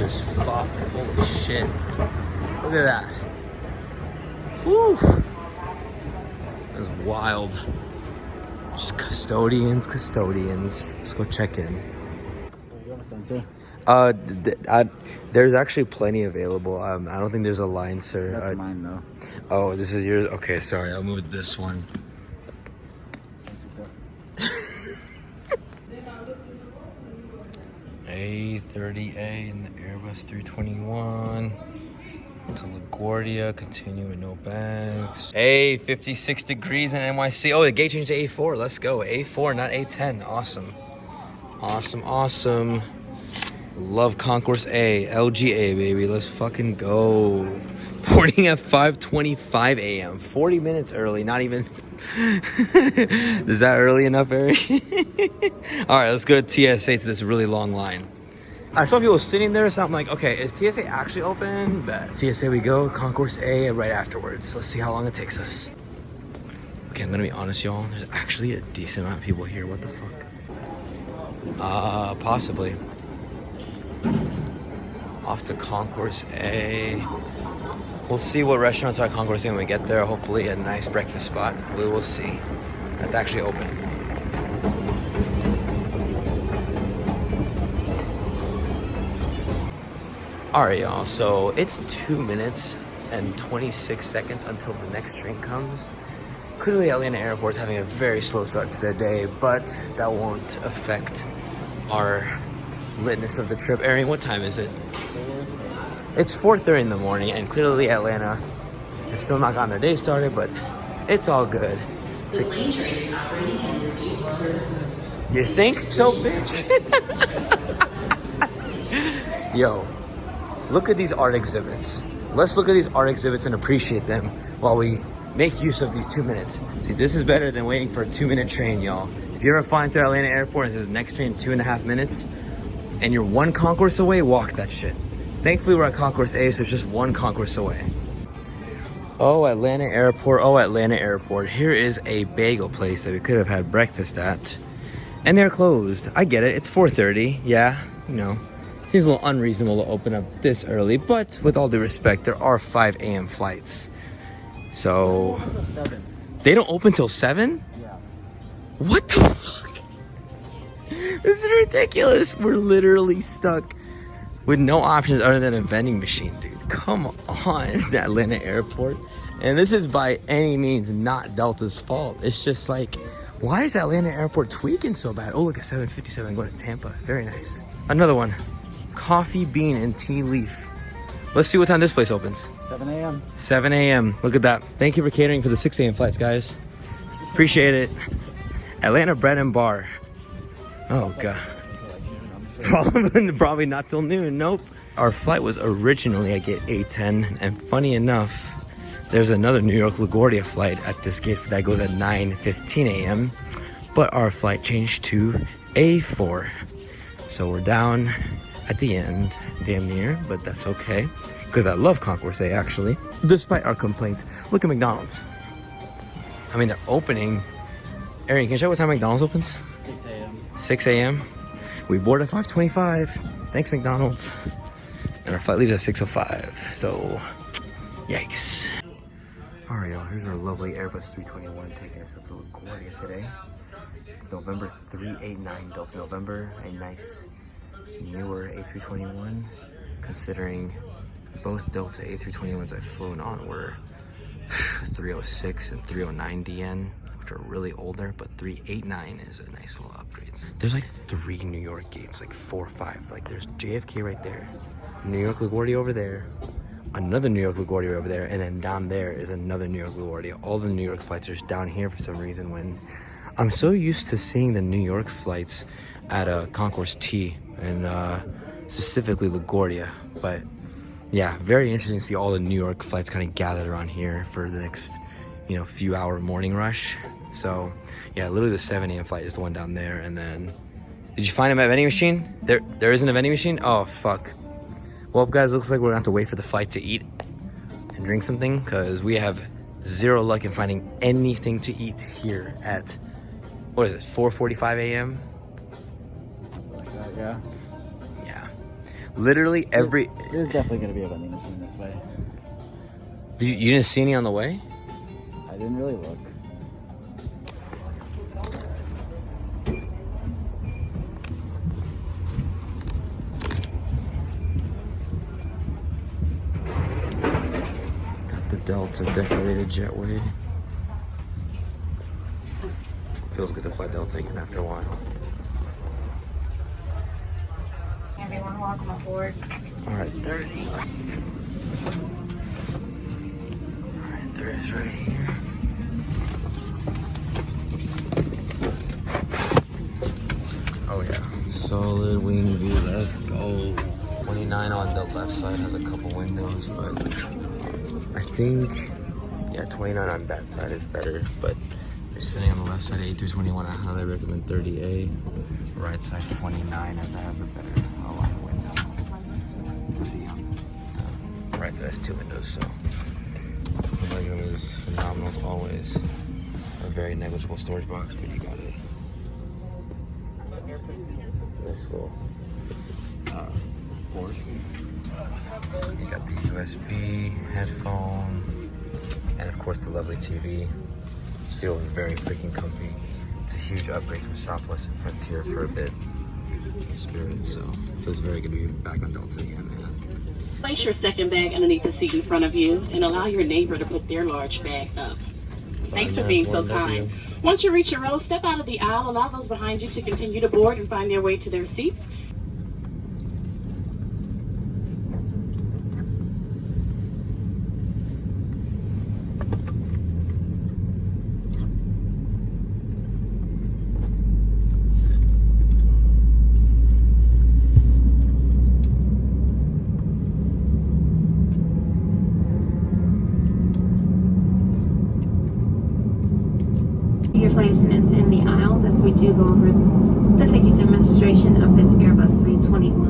as fuck. Holy shit. Look at that. Whew. That's wild. Just custodians. Let's go check in. There's actually plenty available. I don't think there's a line, sir. That's mine though. Oh, this is yours? Okay, sorry. I'll move this one. A30A in the Airbus 321 to LaGuardia, continue with no bags. Hey, 56 degrees in NYC. Oh, the gate changed to A4. Let's go. A4, not A10. Awesome. Awesome. Love Concourse A. LGA, baby. Let's fucking go. Boarding at 5:25 a.m. 40 minutes early. Not even... Is that early enough, Eric? All right, let's go to TSA to this really long line. I saw people sitting there, so I'm like, okay, is TSA actually open? But TSA we go, Concourse A right afterwards. Let's see how long it takes us. Okay, I'm gonna be honest, y'all. There's actually a decent amount of people here. What the fuck? Possibly. Off to Concourse A. We'll see what restaurants are at Concourse A when we get there. Hopefully a nice breakfast spot. We will see. That's actually open. All right, y'all. So it's 2 minutes and 26 seconds until the next train comes. Clearly, Atlanta Airport is having a very slow start to their day, but that won't affect our litness of the trip. Arian, what time is it? It's 4:30 in the morning, and clearly Atlanta has still not gotten their day started, but it's all good. The lane train is operating in reduced service. You think so, bitch? Yo, look at these art exhibits. Let's look at these art exhibits and appreciate them while we make use of these 2 minutes. See, this is better than waiting for a 2-minute train, y'all. If you're ever flying through Atlanta Airport and it says the next train 2.5 minutes, and you're one concourse away, walk that shit. Thankfully, we're at Concourse A, so it's just one concourse away. Oh, Atlanta Airport. Here is a bagel place that we could have had breakfast at. And they're closed. I get it. It's 4:30. Yeah, you know. Seems a little unreasonable to open up this early, but with all due respect, there are 5 a.m. flights. So... They don't open till 7? Yeah. What the fuck? This is ridiculous. We're literally stuck with no options other than a vending machine, dude. Come on, Atlanta Airport. And this is by any means not Delta's fault. It's just like, why is Atlanta Airport tweaking so bad? Oh, look at 757 going to Tampa. Very nice. Another one. Coffee, bean, and tea leaf. Let's see what time this place opens. 7 a.m. 7 a.m. Look at that. Thank you for catering for the 6 a.m. flights, guys. Appreciate it. Atlanta Bread and Bar. Oh, God. Probably not till noon. Nope. Our flight was originally at gate A10, and funny enough, there's another New York LaGuardia flight at this gate that goes at 9:15 a.m. But our flight changed to A4, so we're down at the end, damn near. But that's okay, because I love Concourse A actually, despite our complaints. Look at McDonald's. I mean, they're opening. Arian, can you check what time McDonald's opens? 6 a.m. 6 a.m. We board at 5:25. Thanks, McDonald's. And our flight leaves at 6:05. So, yikes. All right, y'all. Here's our lovely Airbus 321 taking us up to LaGuardia today. It's November 389 Delta November. A nice newer A321, considering both Delta A321s I've flown on were 306 and 309 DN. Which are really older, but 389 is a nice little upgrade. There's like 3 New York gates, like 4 or 5. Like there's JFK right there, New York LaGuardia over there, another New York LaGuardia over there, and then down there is another New York LaGuardia. All the New York flights are down here for some reason, when I'm so used to seeing the New York flights at a Concourse T and specifically LaGuardia. But yeah, very interesting to see all the New York flights kind of gathered around here for the next, you know, few hour morning rush. So yeah, literally the 7 a.m. flight is the one down there. And then, did you find him at vending machine? There isn't a vending machine? Oh, fuck. Well, guys, looks like we're gonna have to wait for the flight to eat and drink something, because we have zero luck in finding anything to eat here at, what is it, 4:45 a.m.? Like that, yeah. Yeah. Literally every... There's definitely going to be a vending machine this way. You didn't see any on the way? I didn't really look. Got the Delta decorated jetway. Feels good to fly Delta again after a while. Everyone, welcome aboard. All right, 30. All right, there is right here. Oh yeah, solid wing view. Let's go. 29 on the left side has a couple windows, but I think, yeah, 29 on that side is better. But you're sitting on the left side of A321, I highly recommend 30A. Right side 29 as it has a better wide window. Right there has two windows, so the legroom is phenomenal as always. A very negligible storage box, but you got it. Nice little port. You got the USB, headphone, and of course the lovely TV. This feels very freaking comfy. It's a huge upgrade from Southwest and Frontier for a bit in Spirit, so it feels very good to be back on Delta again, man. Place your second bag underneath the seat in front of you and allow your neighbor to put their large bag up. Thanks for being so kind. Once you reach your row, step out of the aisle, allow those behind you to continue to board and find their way to their seats. Your flight attendants in the aisles as we do go over the safety demonstration of this Airbus 321.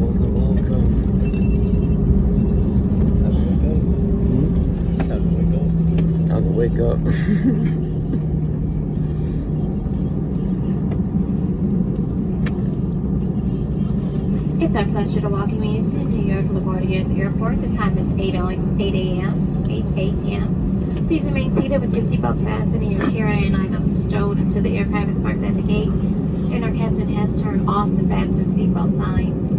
Welcome, welcome. Time to wake up. Time to wake up. It's our pleasure to welcome you to New York LaGuardia Airport. The time is 8 a.m. Please remain seated with your seatbelt fastened and your carry-on items stowed until the aircraft is parked at the gate and our captain has turned off the fasten seatbelt sign.